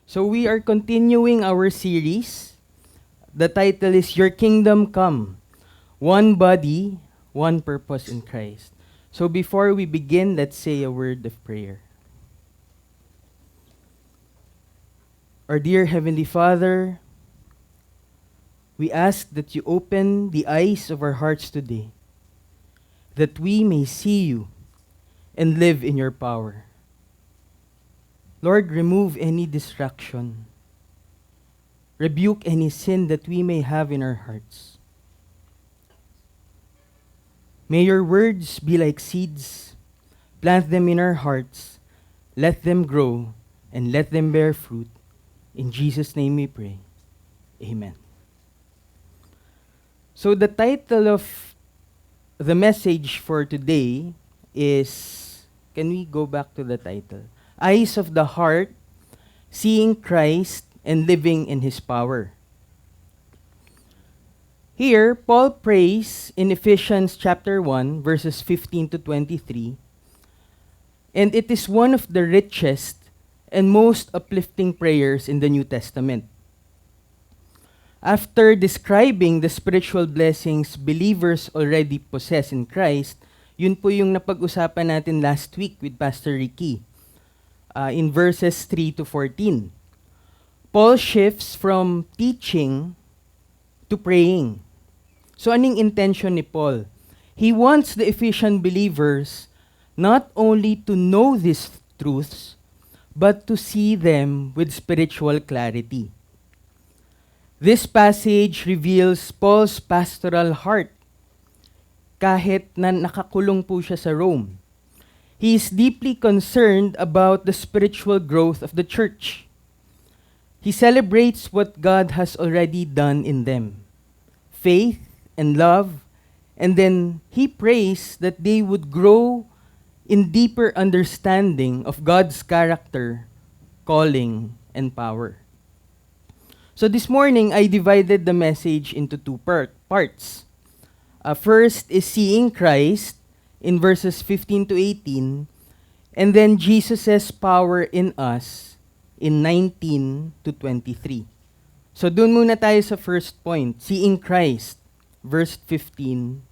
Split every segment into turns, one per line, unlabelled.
So we are continuing our series. The title is Your Kingdom Come. One body, one purpose in Christ. So before we begin, let's say a word of prayer. Our dear Heavenly Father, we ask that you open the eyes of our hearts today, that we may see you and live in your power. Lord, remove any distraction. Rebuke any sin that we may have in our hearts. May your words be like seeds. Plant them in our hearts. Let them grow and let them bear fruit. In Jesus' name we pray. Amen. So the title of the message for today is, can we go back to the title? Eyes of the Heart, Seeing Christ and Living in His Power. Here, Paul prays in Ephesians chapter 1, verses 15 to 23, and it is one of the richest and most uplifting prayers in the New Testament. After describing the spiritual blessings believers already possess in Christ, yun po yung napag-usapan natin last week with Pastor Ricky in verses 3 to 14. Paul shifts from teaching to praying. So anong intention ni Paul? He wants the Ephesian believers not only to know these truths, but to see them with spiritual clarity. This passage reveals Paul's pastoral heart kahit na nakakulong po siya sa Rome. He is deeply concerned about the spiritual growth of the church. He celebrates what God has already done in them, faith and love, and then he prays that they would grow in deeper understanding of God's character, calling, and power. So this morning, I divided the message into two parts. First is seeing Christ in verses 15 to 18, and then Jesus' power in us in 19 to 23. So dun muna tayo sa first point, seeing Christ, verse 15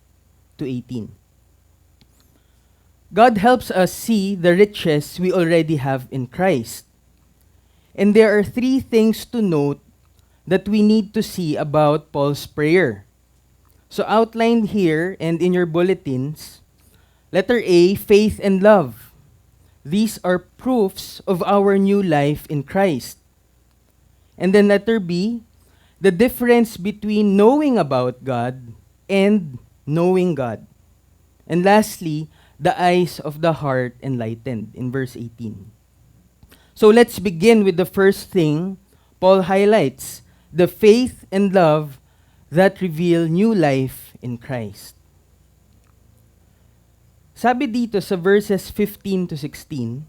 to 18. God helps us see the riches we already have in Christ. And there are three things to note that we need to see about Paul's prayer. So outlined here and in your bulletins, letter A, faith and love. These are proofs of our new life in Christ. And then letter B, the difference between knowing about God and knowing God. And lastly, the eyes of the heart enlightened in verse 18. So let's begin with the first thing Paul highlights, the faith and love that reveal new life in Christ. Sabi dito sa verses 15 to 16,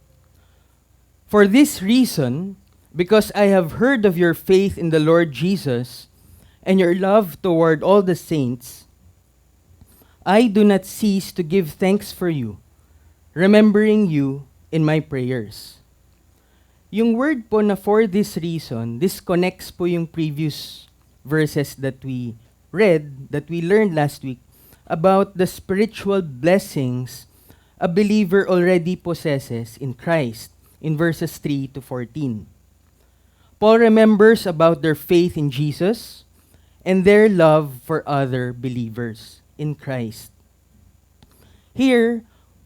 for this reason, because I have heard of your faith in the Lord Jesus and your love toward all the saints, I do not cease to give thanks for you, remembering you in my prayers. Yung word po na for this reason, this connects po yung previous verses that we read, that we learned last week, about the spiritual blessings a believer already possesses in Christ, in verses 3 to 14. Paul remembers about their faith in Jesus and their love for other believers in Christ. Here,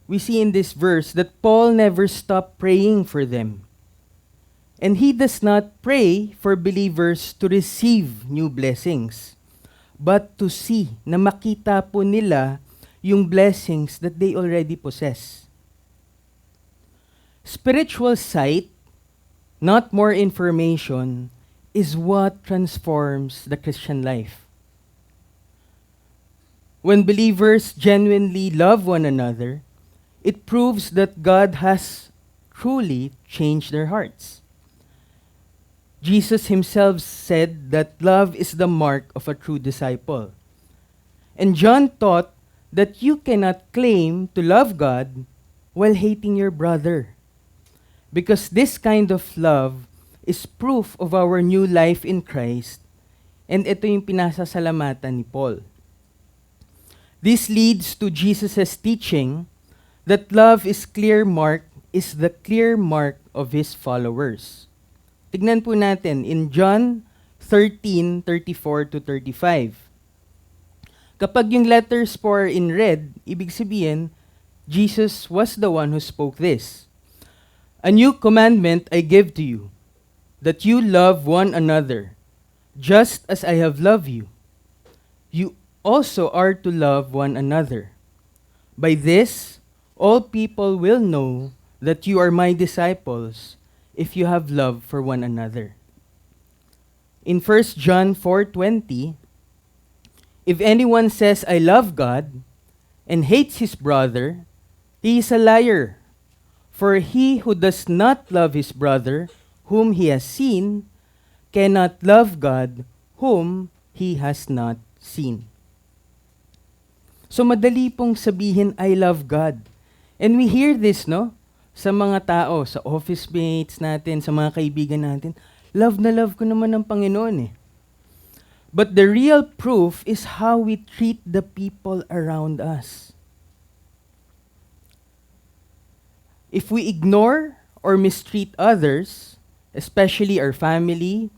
we see in this verse that Paul never stopped praying for them. And he does not pray for believers to receive new blessings, but to see, na makita po nila yung blessings that they already possess. Spiritual sight, not more information, is what transforms the Christian life. When believers genuinely love one another, it proves that God has truly changed their hearts. Jesus himself said that love is the mark of a true disciple. And John taught that you cannot claim to love God while hating your brother. Because this kind of love is proof of our new life in Christ, and ito yung pinasasalamatan ni Paul. This leads to Jesus' teaching that love is the clear mark of His followers. Tignan po natin in John 13:34 to 35. Kapag yung letters po are in red, ibig sabihin, Jesus was the one who spoke this. A new commandment I give to you, that you love one another, just as I have loved you. You also are to love one another. By this, all people will know that you are my disciples if you have love for one another. In 1 John 4:20, if anyone says, I love God, and hates his brother, he is a liar. For he who does not love his brother, whom he has seen, cannot love God, whom he has not seen. So madali pong sabihin, I love God. And we hear this, no? Sa mga tao, sa office mates natin, sa mga kaibigan natin, love na love ko naman ng Panginoon eh. But the real proof is how we treat the people around us. If we ignore or mistreat others, especially our family,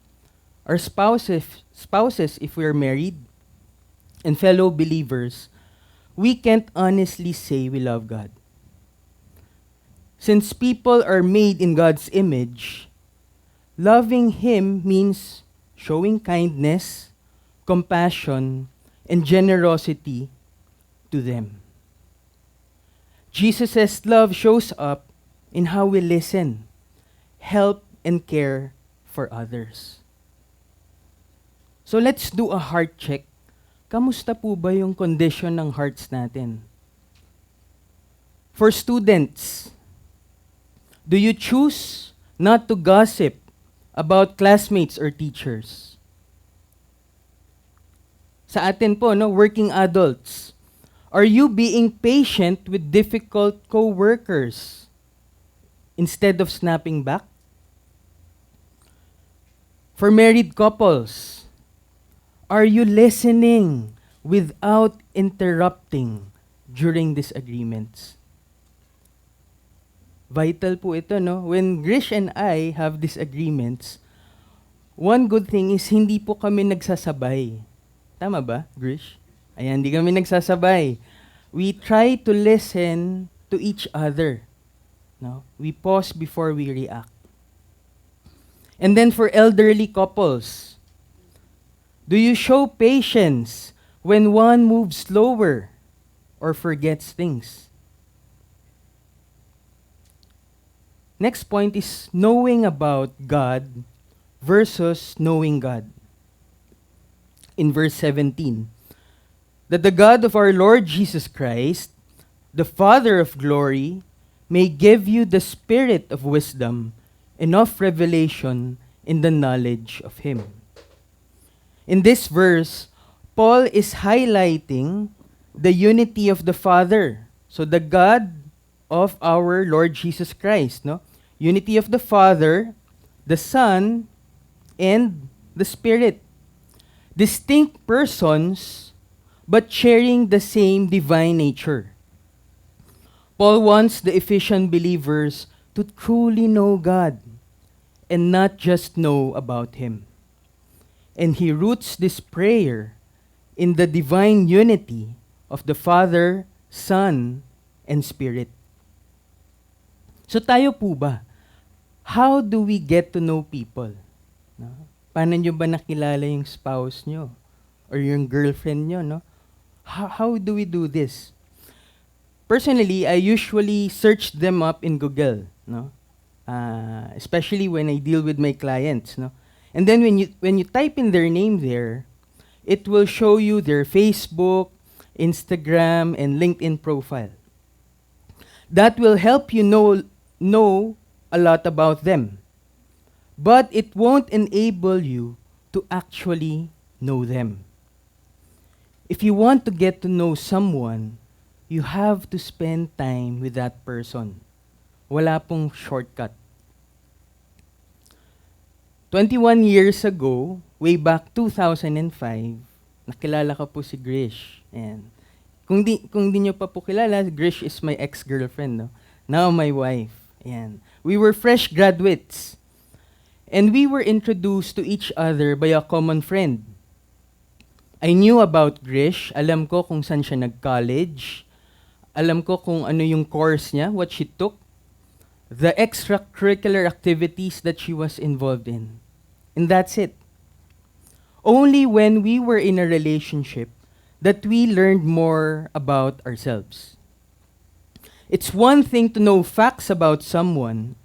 our spouses if we're married, and fellow believers, we can't honestly say we love God. Since people are made in God's image, loving Him means showing kindness, compassion, and generosity to them. Jesus' love shows up in how we listen, help, and care for others. So let's do a heart check. Kamusta po ba yung condition ng hearts natin? For students, do you choose not to gossip about classmates or teachers? Sa atin po, no, working adults, are you being patient with difficult co-workers instead of snapping back? For married couples, are you listening without interrupting during disagreements? Vital po ito, no? When Grish and I have disagreements, one good thing is hindi po kami nagsasabay. Tama ba, Grish? Ayan, hindi kami nagsasabay. We try to listen to each other. No? We pause before we react. And then for elderly couples, do you show patience when one moves slower or forgets things? Next point is knowing about God versus knowing God. In verse 17, that the God of our Lord Jesus Christ, the Father of glory, may give you the spirit of wisdom and of revelation in the knowledge of Him. In this verse, Paul is highlighting the unity of the Father. So the God of our Lord Jesus Christ, no? Unity of the Father, the Son, and the Spirit. Distinct persons, but sharing the same divine nature. Paul wants the Ephesian believers to truly know God and not just know about Him. And he roots this prayer in the divine unity of the Father, Son, and Spirit. So tayo po ba? How do we get to know people? No? Paano nyo ba nakilala yung spouse nyo? Or yung girlfriend nyo, no? How do we do this? Personally, I usually search them up in Google, no? Especially when I deal with my clients, no? And then when you type in their name there, it will show you their Facebook, Instagram, and LinkedIn profile. That will help you know a lot about them. But it won't enable you to actually know them. If you want to get to know someone, you have to spend time with that person. Wala pong shortcut. 21 years ago, way back 2005, nakilala ko po si Grish. Ayan. Kung di nyo pa po kilala, Grish is my ex-girlfriend, no? Now my wife. Ayan. We were fresh graduates. And we were introduced to each other by a common friend. I knew about Grish. Alam ko kung saan siya nag-college. Alam ko kung ano yung course niya, what she took. The extracurricular activities that she was involved in. And that's it. Only when we were in a relationship that we learned more about ourselves. It's one thing to know facts about someone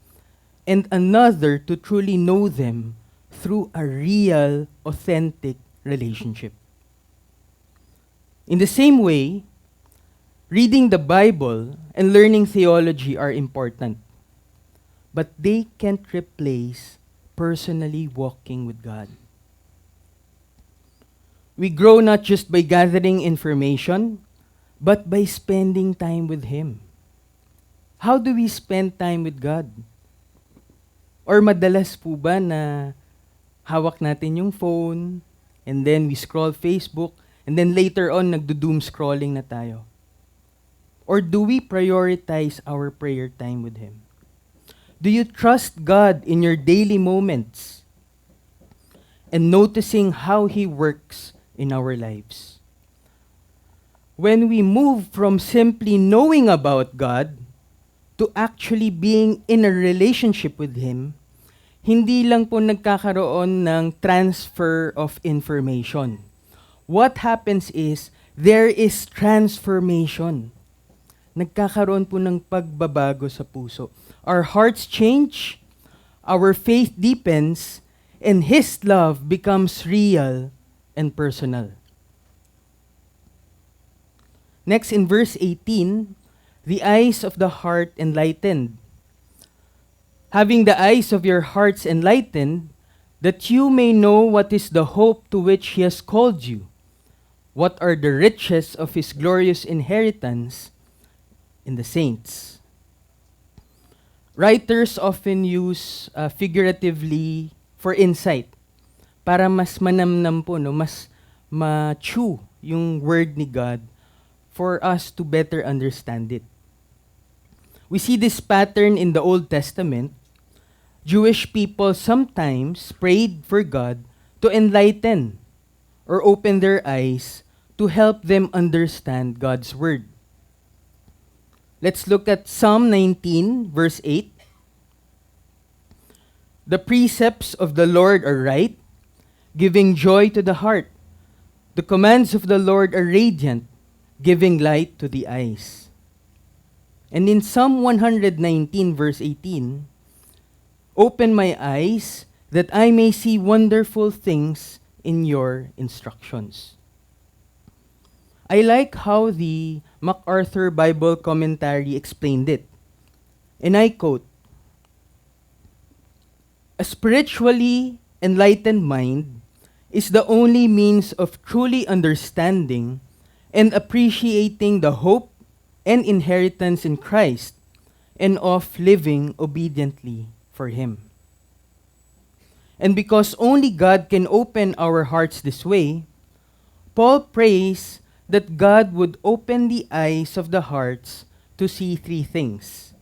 and another to truly know them through a real, authentic relationship. In the same way, reading the Bible and learning theology are important, but they can't replace personally walking with God. We grow not just by gathering information, but by spending time with Him. How do we spend time with God? Or madalas po ba na hawak natin yung phone, and then we scroll Facebook, and then later on, nagdo-doom scrolling na tayo? Or do we prioritize our prayer time with Him? Do you trust God in your daily moments and noticing how He works in our lives? When we move from simply knowing about God to actually being in a relationship with Him, hindi lang po nagkakaroon ng transfer of information. What happens is, there is transformation. Nagkakaroon po ng pagbabago sa puso. Our hearts change, our faith deepens, and His love becomes real and personal. Next, in verse 18, the eyes of the heart enlightened. Having the eyes of your hearts enlightened, that you may know what is the hope to which He has called you, what are the riches of His glorious inheritance in the saints. Writers often use figuratively for insight, para mas manamnam po, no, mas ma-chew yung word ni God for us to better understand it. We see this pattern in the Old Testament. Jewish people sometimes prayed for God to enlighten or open their eyes to help them understand God's word. Let's look at Psalm 19, verse 8. The precepts of the Lord are right, giving joy to the heart. The commands of the Lord are radiant, giving light to the eyes. And in Psalm 119, verse 18, open my eyes that I may see wonderful things in your instructions. I like how the MacArthur Bible Commentary explained it. And I quote, "A spiritually enlightened mind is the only means of truly understanding and appreciating the hope and inheritance in Christ and of living obediently for Him." And because only God can open our hearts this way, Paul prays that God would open the eyes of the hearts to see three things.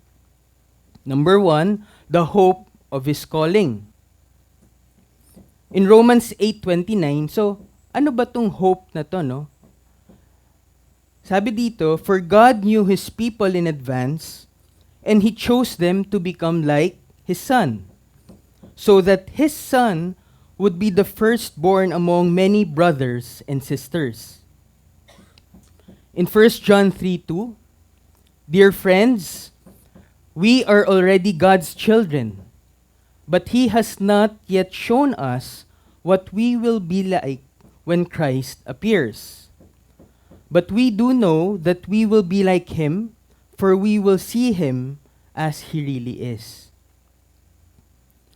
Number one, the hope of His calling. In Romans 8:29, so ano ba tong hope na to, no? Sabi dito, for God knew His people in advance, and He chose them to become like His Son, so that His Son would be the firstborn among many brothers and sisters. In 1 John 3:2, dear friends, we are already God's children, but He has not yet shown us what we will be like when Christ appears. But we do know that we will be like Him, for we will see Him as He really is.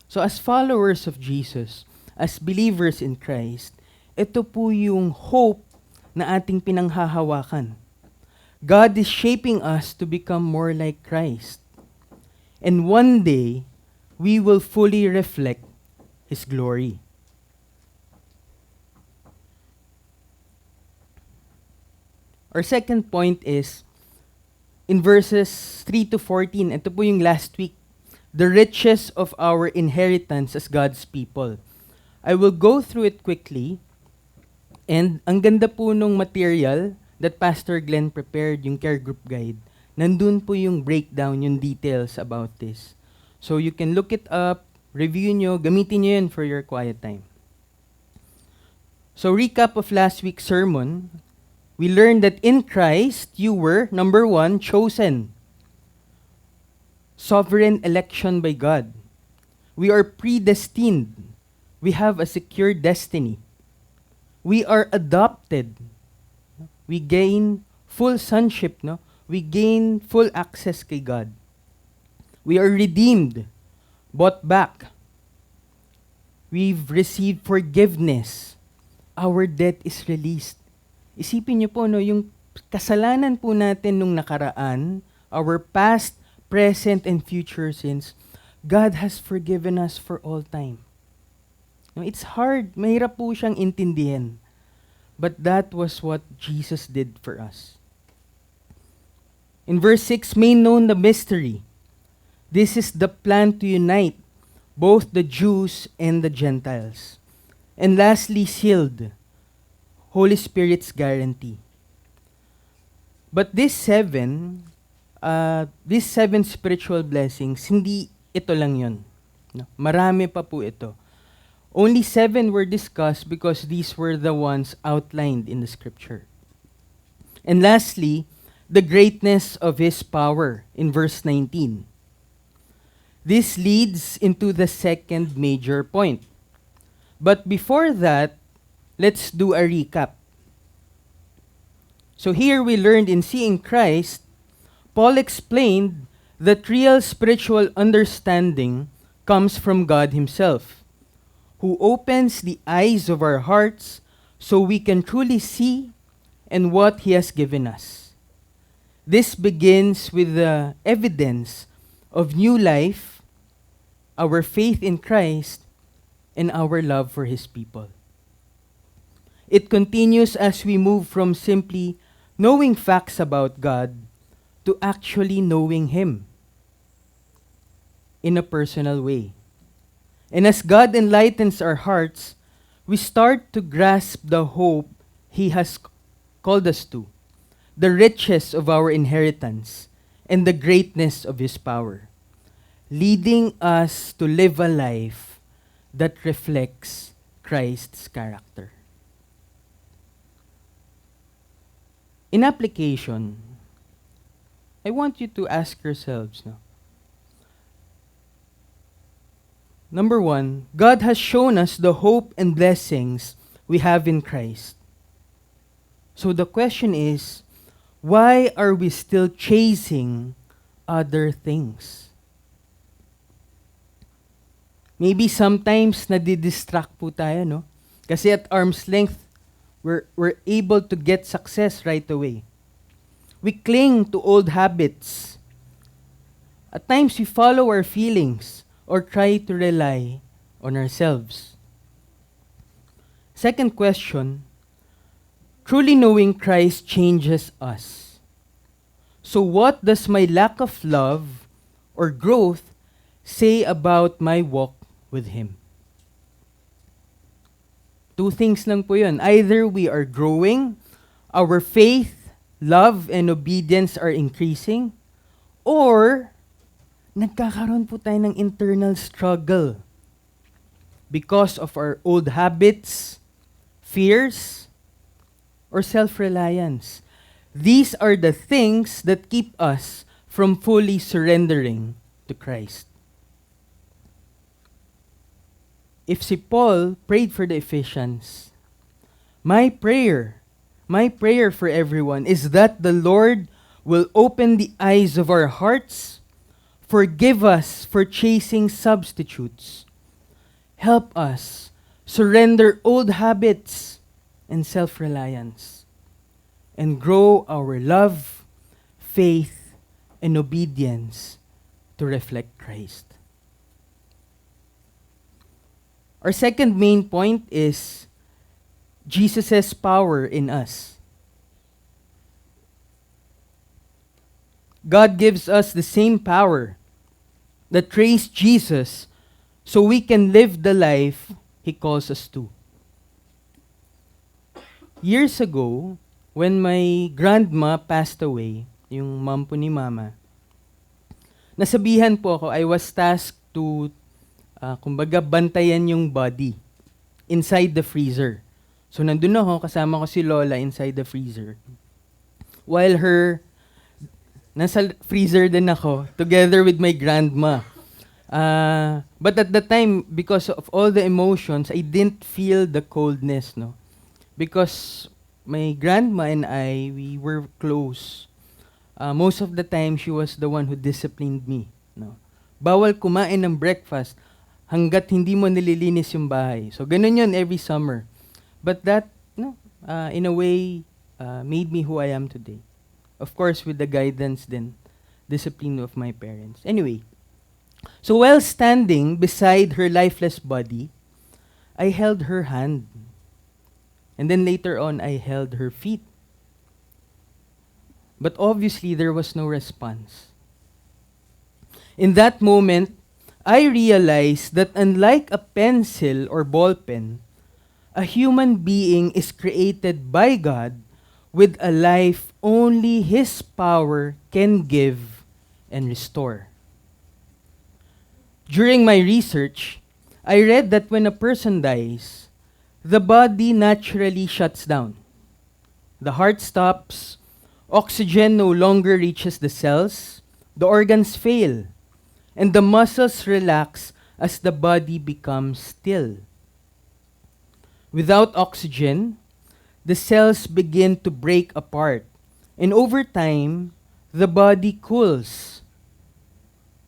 So as followers of Jesus, as believers in Christ, ito po yung hope na ating pinanghahawakan. God is shaping us to become more like Christ. And one day, we will fully reflect His glory. Our second point is, in verses 3 to 14, ito po yung last week, the riches of our inheritance as God's people. I will go through it quickly, and ang ganda po nung material that Pastor Glenn prepared, yung care group guide. Nandun po yung breakdown, yung details about this. So you can look it up, review nyo, gamitin nyo yun for your quiet time. So recap of last week's sermon, we learned that in Christ, you were, number 1, chosen. Sovereign election by God. We are predestined. We have a secure destiny. We are adopted. We gain full sonship, no? We gain full access kay God. We are redeemed, bought back. We've received forgiveness. Our debt is released. Isipin niyo po, no, yung kasalanan po natin nung nakaraan, our past, present, and future sins, God has forgiven us for all time. No, it's hard. Mahirap po siyang intindihin. But that was what Jesus did for us. In verse 6, made known the mystery. This is the plan to unite both the Jews and the Gentiles. And lastly, sealed. Holy Spirit's guarantee. But these seven spiritual blessings, hindi ito lang yun. No? Marami pa po ito. Only 7 were discussed because these were the ones outlined in the scripture. And lastly, the greatness of His power in verse 19. This leads into the second major point. But before that, let's do a recap. So here we learned in seeing Christ, Paul explained that real spiritual understanding comes from God Himself, who opens the eyes of our hearts so we can truly see and what He has given us. This begins with the evidence of new life, our faith in Christ, and our love for His people. It continues as we move from simply knowing facts about God to actually knowing Him in a personal way. And as God enlightens our hearts, we start to grasp the hope He has called us to, the riches of our inheritance, and the greatness of His power, leading us to live a life that reflects Christ's character. In application, I want you to ask yourselves now. Number 1, God has shown us the hope and blessings we have in Christ. So the question is, why are we still chasing other things? Maybe sometimes nadidistract po tayo, no? Kasi at arm's length, we're able to get success right away. We cling to old habits. At times, we follow our feelings or try to rely on ourselves. Second question, truly knowing Christ changes us. So what does my lack of love or growth say about my walk with Him? 2 things lang po yun. Either we are growing, our faith, love, and obedience are increasing, or nagkakaroon po tayo ng internal struggle because of our old habits, fears, or self-reliance. These are the things that keep us from fully surrendering to Christ. If si Paul prayed for the Ephesians, my prayer for everyone is that the Lord will open the eyes of our hearts, forgive us for chasing substitutes, help us surrender old habits and self-reliance, and grow our love, faith, and obedience to reflect Christ. Our second main point is Jesus' power in us. God gives us the same power that raised Jesus so we can live the life He calls us to. Years ago, when my grandma passed away, yung mom po ni Mama, nasabihan po ako, I was tasked to, kumbaga, bantayan yung body inside the freezer. So, nandun ako, kasama ko si Lola inside the freezer. While nasa freezer din ako, together with my grandma. But at the time, because of all the emotions, I didn't feel the coldness, no? Because my grandma and I, we were close. Most of the time, she was the one who disciplined me, no? Bawal kumain ng breakfast hanggat hindi mo nililinis yung bahay. So, ganun yun every summer. But that, in a way, made me who I am today. Of course, with the guidance then, discipline of my parents. Anyway, so while standing beside her lifeless body, I held her hand. And then later on, I held her feet. But obviously, there was no response. In that moment, I realized that unlike a pencil or ball pen, a human being is created by God with a life only His power can give and restore. During my research, I read that when a person dies, the body naturally shuts down. The heart stops, oxygen no longer reaches the cells, the organs fail, and the muscles relax as the body becomes still. Without oxygen, the cells begin to break apart, and over time, the body cools,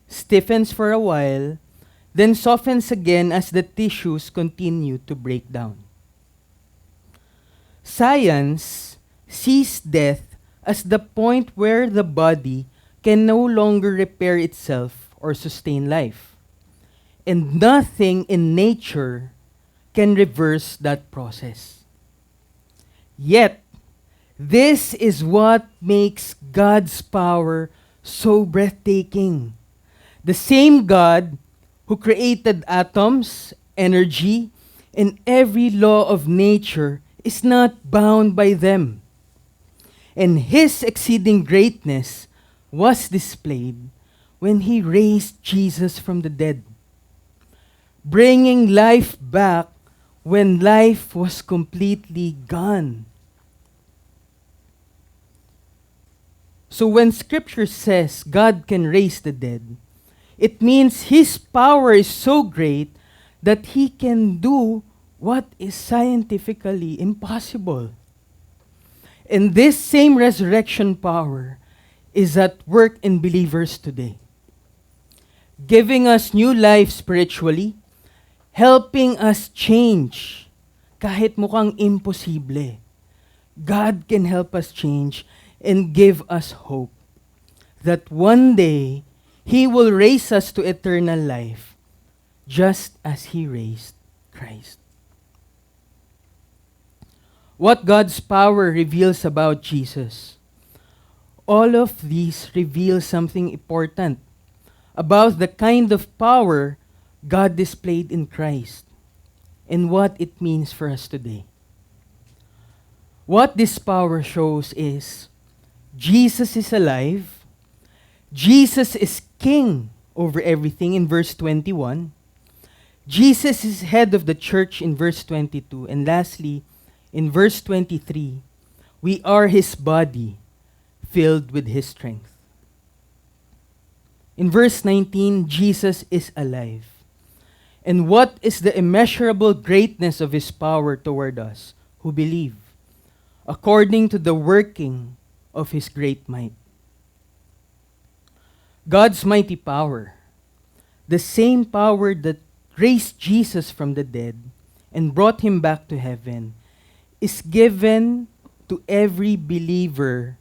stiffens for a while, then softens again as the tissues continue to break down. Science sees death as the point where the body can no longer repair itself or sustain life. And nothing in nature can reverse that process. Yet, this is what makes God's power so breathtaking. The same God who created atoms, energy, and every law of nature is not bound by them. And His exceeding greatness was displayed when He raised Jesus from the dead, bringing life back when life was completely gone. So when Scripture says God can raise the dead, it means His power is so great that He can do what is scientifically impossible. And this same resurrection power is at work in believers today, giving us new life spiritually, helping us change kahit mukhang imposible. God can help us change and give us hope that one day He will raise us to eternal life just as He raised Christ. What God's power reveals about Jesus, all of these reveal something important about the kind of power God displayed in Christ and what it means for us today. What this power shows is Jesus is alive, Jesus is king over everything in verse 21, Jesus is head of the church in verse 22, and lastly, in verse 23, we are His body filled with His strength. In verse 19, Jesus is alive. And what is the immeasurable greatness of His power toward us who believe, according to the working of His great might? God's mighty power, the same power that raised Jesus from the dead and brought Him back to heaven, is given to every believer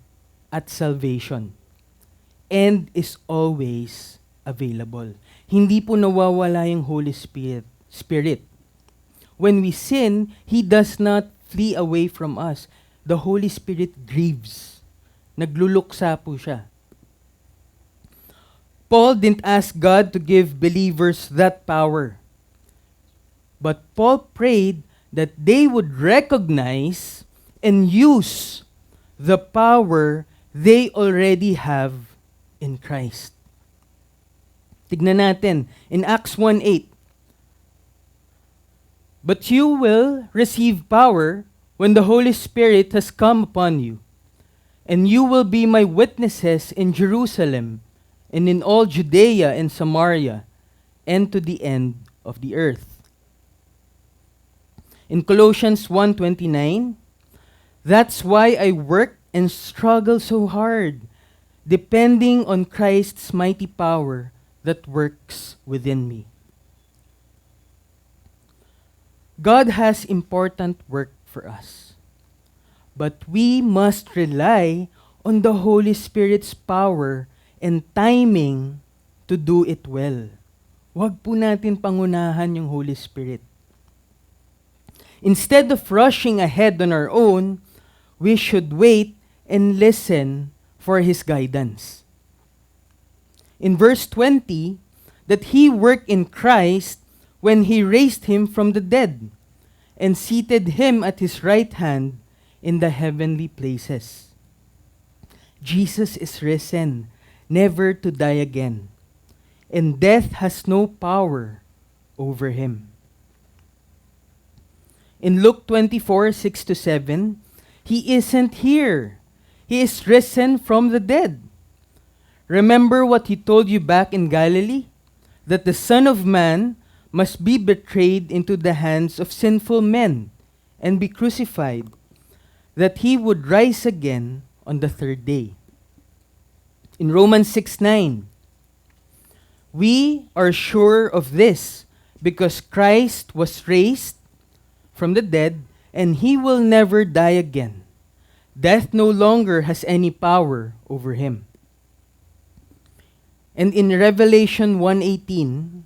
at salvation and is always available. Hindi po nawawala yung Holy Spirit. when we sin, He does not flee away from us. The Holy Spirit grieves. Nagluluksa po siya. Paul didn't ask God to give believers that power. But Paul prayed that they would recognize and use the power they already have in Christ. Tignan natin in Acts 1:8. But you will receive power when the Holy Spirit has come upon you, and you will be my witnesses in Jerusalem and in all Judea and Samaria and to the end of the earth. In Colossians 1:29, that's why I work and struggle so hard, depending on Christ's mighty power that works within me. God has important work for us. But we must rely on the Holy Spirit's power and timing to do it well. Huwag po natin pangunahan yung Holy Spirit. Instead of rushing ahead on our own, we should wait and listen for His guidance. In verse 20, that He worked in Christ when He raised Him from the dead and seated Him at His right hand in the heavenly places. Jesus is risen, never to die again, and death has no power over Him. In Luke 24:6-7, He isn't here. He is risen from the dead. Remember what He told you back in Galilee? That the Son of Man must be betrayed into the hands of sinful men and be crucified, that He would rise again on the third day. In Romans 6:9, we are sure of this because Christ was raised from the dead and He will never die again. Death no longer has any power over Him. And in Revelation 1:18,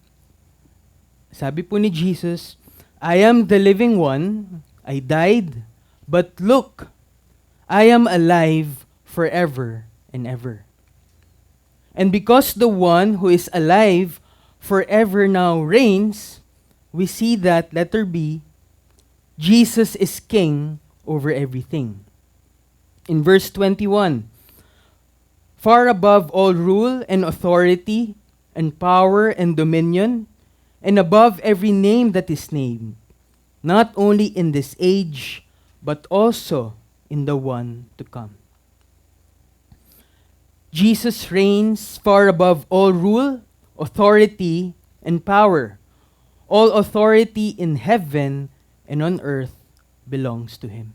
sabi po ni Jesus, I am the living one, I died, but look, I am alive forever and ever. And because the one who is alive forever now reigns, we see that, letter B, Jesus is king over everything. In verse 21, far above all rule and authority and power and dominion, and above every name that is named, not only in this age, but also in the one to come. Jesus reigns far above all rule, authority, and power. All authority in heaven and on earth belongs to Him.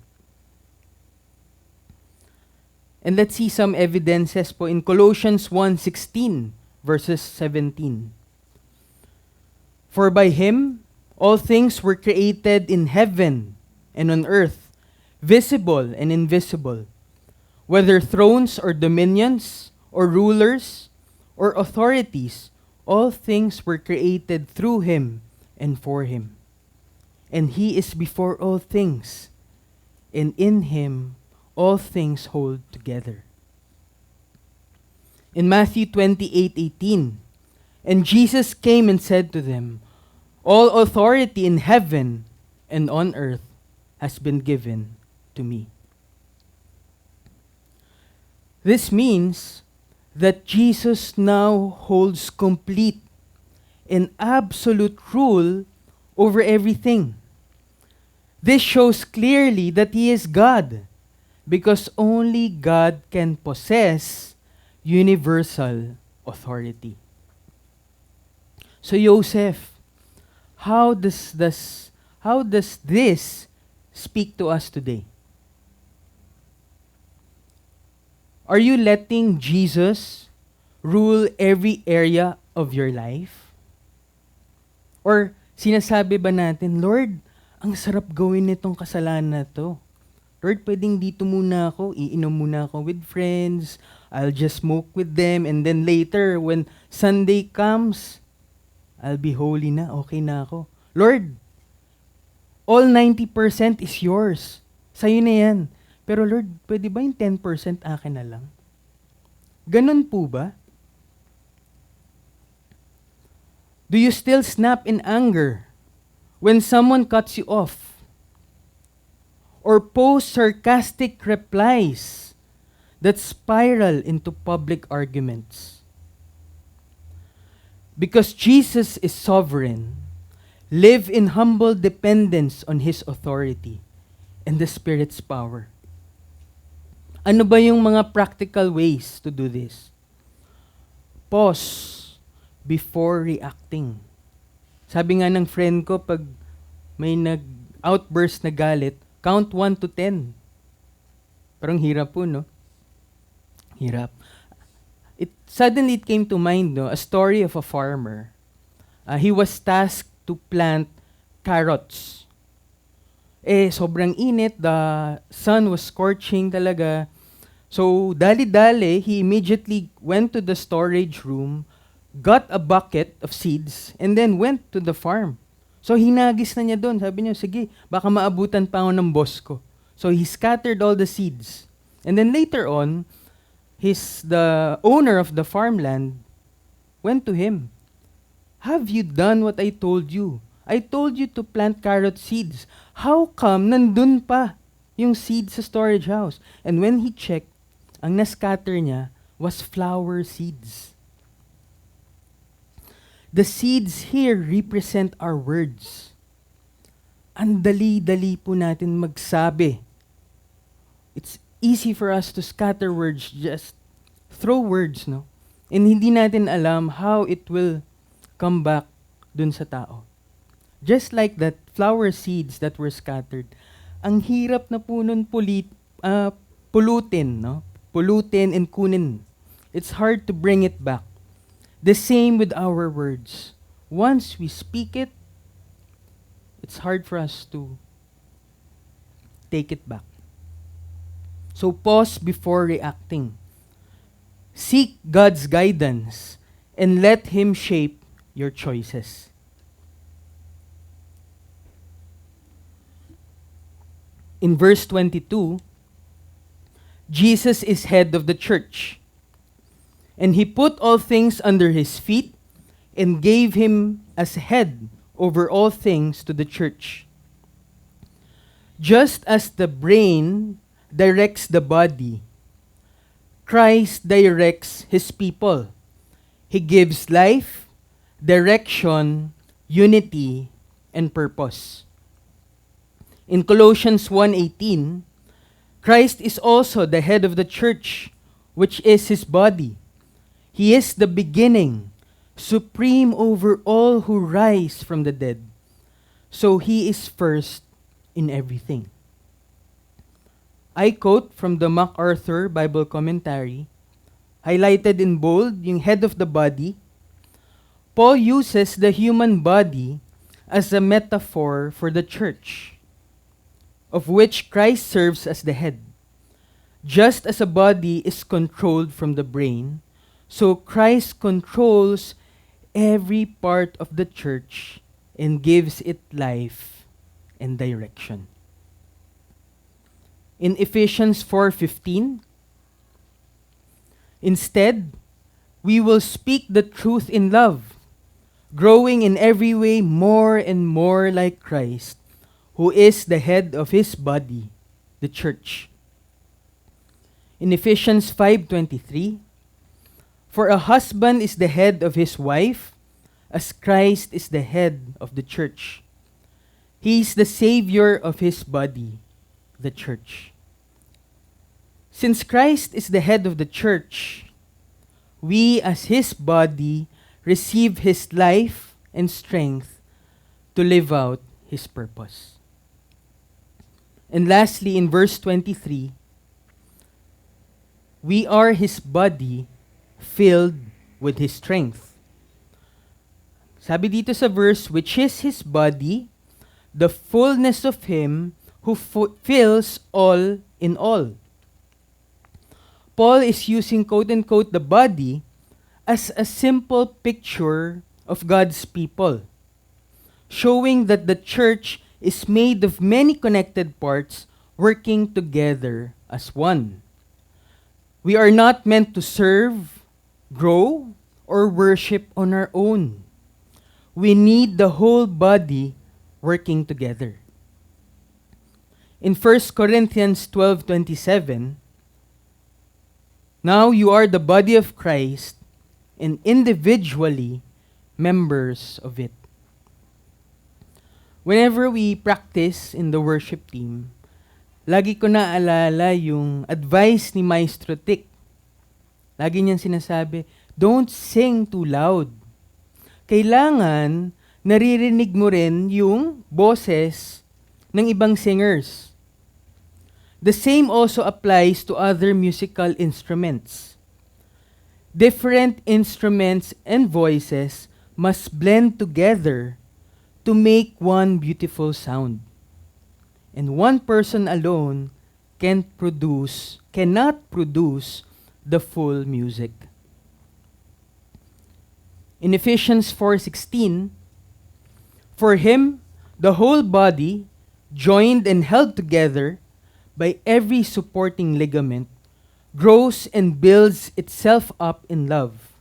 And let's see some evidences po in Colossians 1:16, verses 17. For by Him all things were created in heaven and on earth, visible and invisible, whether thrones or dominions or rulers or authorities, all things were created through Him and for Him. And He is before all things, and in Him all things hold together. In Matthew 28:18, and Jesus came and said to them, all authority in heaven and on earth has been given to me. This means that Jesus now holds complete and absolute rule over everything. This shows clearly that He is God, because only God can possess universal authority. So Joseph, how does this speak to us today? Are you letting Jesus rule every area of your life? Or sinasabi ba natin, Lord, ang sarap gawin nitong kasalanan na to. Lord, pwedeng dito muna ako, iinom muna ako with friends, I'll just smoke with them, and then later, when Sunday comes, I'll be holy na, okay na ako. Lord, All 90% is yours. Sa'yo na yan. Pero Lord, pwede ba yung 10% akin na lang? Ganun po ba? Do you still snap in anger when someone cuts you off? Or post sarcastic replies that spiral into public arguments? Because Jesus is sovereign, live in humble dependence on His authority and the Spirit's power. Ano ba yung mga practical ways to do this? Pause before reacting. Sabi nga ng friend ko, pag may nag-outburst na galit, count 1 to 10. Parang hirap po, no? Hirap. Suddenly it came to mind, no, a story of a farmer. He was tasked to plant carrots. Sobrang init, the sun was scorching talaga. So, dali-dali, he immediately went to the storage room, got a bucket of seeds, and then went to the farm. So, hinagis na niya doon. Sabi niya, sige, baka maabutan pa ako ng boss ko. So, he scattered all the seeds. And then later on, the owner of the farmland went to him. Have you done what I told you? I told you to plant carrot seeds. How come nandun pa yung seeds sa storage house? And when he checked, ang na-scatter niya was flower seeds. The seeds here represent our words. Ang dali-dali po natin magsabi. It's easy for us to scatter words, just throw words, no? And hindi natin alam how it will come back dun sa tao. Just like that flower seeds that were scattered, ang hirap na po nun pulutin, no? Pulutin and kunin. It's hard to bring it back. The same with our words. Once we speak it, it's hard for us to take it back. So pause before reacting. Seek God's guidance and let Him shape your choices. In verse 22, Jesus is head of the church, and He put all things under His feet and gave Him as head over all things to the church. Just as the brain directs the body, Christ directs His people. He gives life, direction, unity, and purpose. In Colossians 1:18, Christ is also the head of the church, which is His body. He is the beginning, supreme over all who rise from the dead. So He is first in everything. I quote from the MacArthur Bible Commentary, highlighted in bold, yung head of the body. Paul uses the human body as a metaphor for the church, of which Christ serves as the head. Just as a body is controlled from the brain, so Christ controls every part of the church and gives it life and direction. In Ephesians 4:15, instead, we will speak the truth in love, growing in every way more and more like Christ, who is the head of His body, the church. In Ephesians 5:23, for a husband is the head of his wife, as Christ is the head of the church. He is the Savior of His body, the church. Since Christ is the head of the church, we as His body receive His life and strength to live out His purpose. And lastly, in verse 23, we are His body filled with His strength. Sabi dito sa verse, which is His body, the fullness of Him who fills all in all. Paul is using quote-unquote the body as a simple picture of God's people, showing that the church is made of many connected parts working together as one. We are not meant to serve, grow, or worship on our own. We need the whole body working together. In 1 Corinthians 12:27, now you are the body of Christ and individually members of it. Whenever we practice in the worship team, lagi ko naalala yung advice ni Maestro Tick. Lagi niyang sinasabi, don't sing too loud. Kailangan naririnig mo rin yung boses ng ibang singers. The same also applies to other musical instruments. Different instruments and voices must blend together to make one beautiful sound. And one person alone cannot produce the full music. In Ephesians 4:16, for him, the whole body, joined and held together by every supporting ligament, grows and builds itself up in love,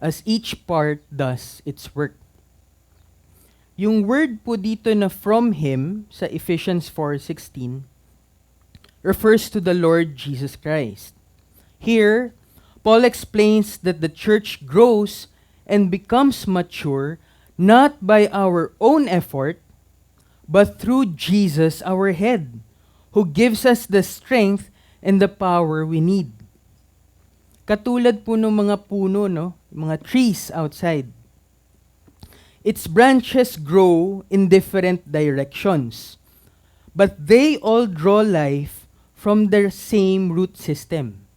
as each part does its work. Yung word po dito na from him sa Ephesians 4:16 refers to the Lord Jesus Christ. Here, Paul explains that the church grows and becomes mature not by our own effort, but through Jesus our head, who gives us the strength and the power we need. Katulad po ng mga puno, no? Mga trees outside. Its branches grow in different directions, but they all draw life from their same root system.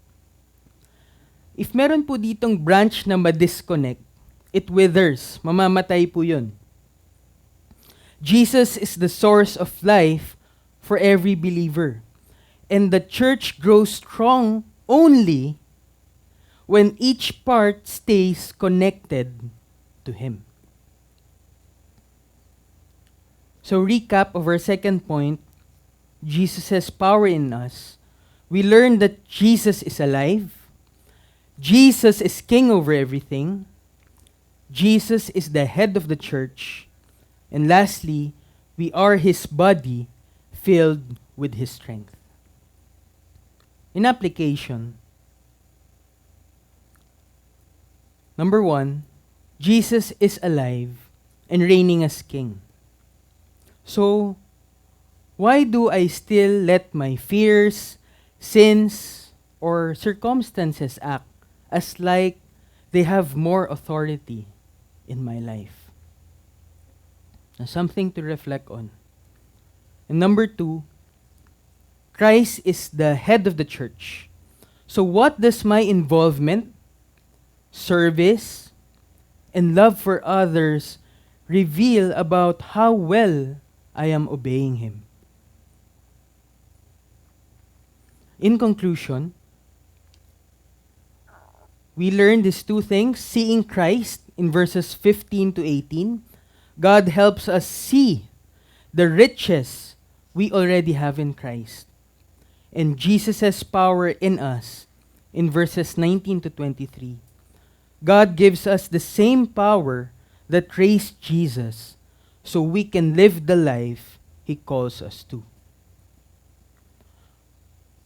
If meron po ditong branch na ma-disconnect, it withers, mamamatay po yun. Jesus is the source of life for every believer, and the church grows strong only when each part stays connected to Him. So recap of our second point, Jesus has power in us. We learn that Jesus is alive. Jesus is king over everything. Jesus is the head of the church. And lastly, we are His body filled with His strength. In application, number 1, Jesus is alive and reigning as king. So, why do I still let my fears, sins, or circumstances act as like they have more authority in my life? Now, something to reflect on. And number 2, Christ is the head of the church. So what does my involvement, service, and love for others reveal about how well I am obeying Him? In conclusion, we learn these two things. Seeing Christ in verses 15 to 18, God helps us see the riches we already have in Christ. And Jesus' power in us in verses 19 to 23. God gives us the same power that raised Jesus so we can live the life He calls us to.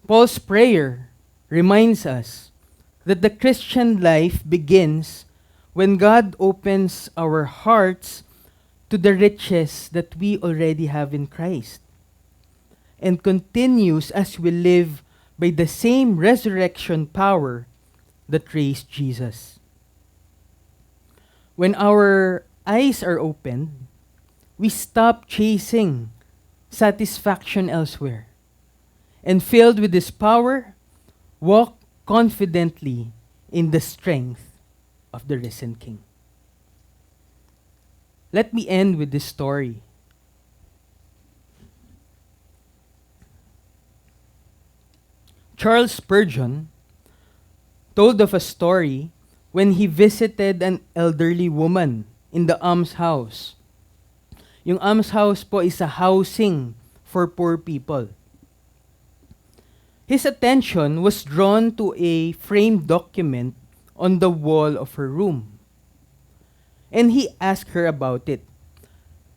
Paul's prayer reminds us that the Christian life begins when God opens our hearts to the riches that we already have in Christ, and continues as we live by the same resurrection power that raised Jesus. When our eyes are opened, we stop chasing satisfaction elsewhere, and filled with His power, walk confidently in the strength of the risen King. Let me end with this story. Charles Spurgeon told of a story when he visited an elderly woman in the almshouse. Yung almshouse po is a housing for poor people. His attention was drawn to a framed document on the wall of her room. And he asked her about it.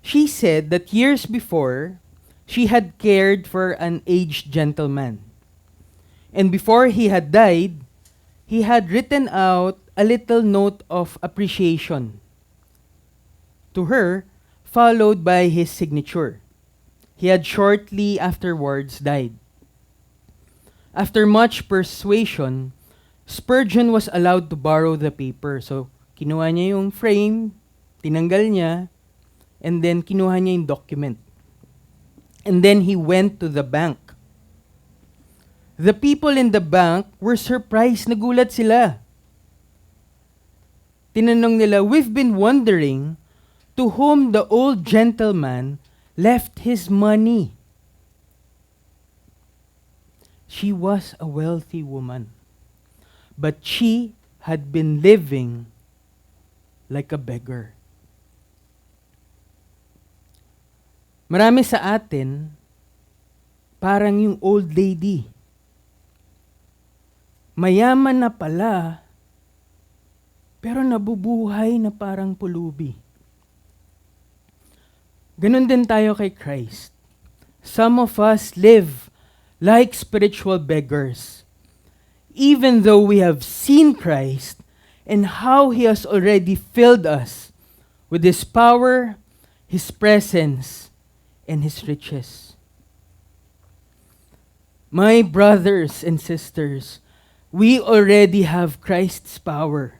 She said that years before, she had cared for an aged gentleman. And before he had died, he had written out a little note of appreciation to her, followed by his signature. He had shortly afterwards died. After much persuasion, Spurgeon was allowed to borrow the paper. So, kinuha niya yung frame, tinanggal niya, and then kinuha niya yung document. And then he went to the bank. The people in the bank were surprised. Nagulat sila. Tinanong nila, "We've been wondering to whom the old gentleman left his money." She was a wealthy woman, but she had been living like a beggar. Marami sa atin, parang yung old lady. Mayaman na pala, pero nabubuhay na parang pulubi. Ganun din tayo kay Christ. Some of us live like spiritual beggars, even though we have seen Christ and how He has already filled us with His power, His presence, and His riches. My brothers and sisters, we already have Christ's power,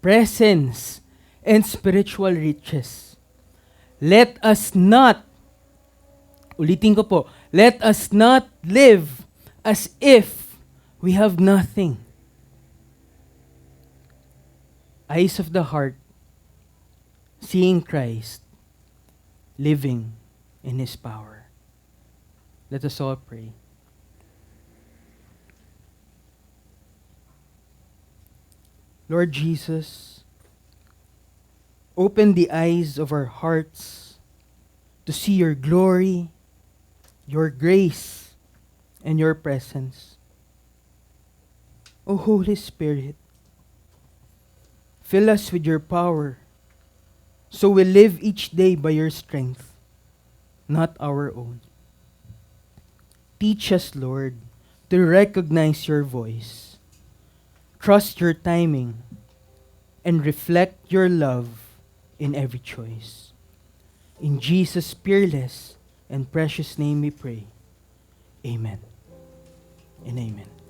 presence, and spiritual riches. Let us not, ulitin ko po, let us not live as if we have nothing. Eyes of the heart, seeing Christ, living in His power. Let us all pray. Lord Jesus, open the eyes of our hearts to see your glory, your grace, and your presence. O Holy Spirit, fill us with your power so we live each day by your strength, not our own. Teach us, Lord, to recognize your voice, trust your timing, and reflect your love in every choice. In Jesus' peerless and precious name we pray. Amen and amen.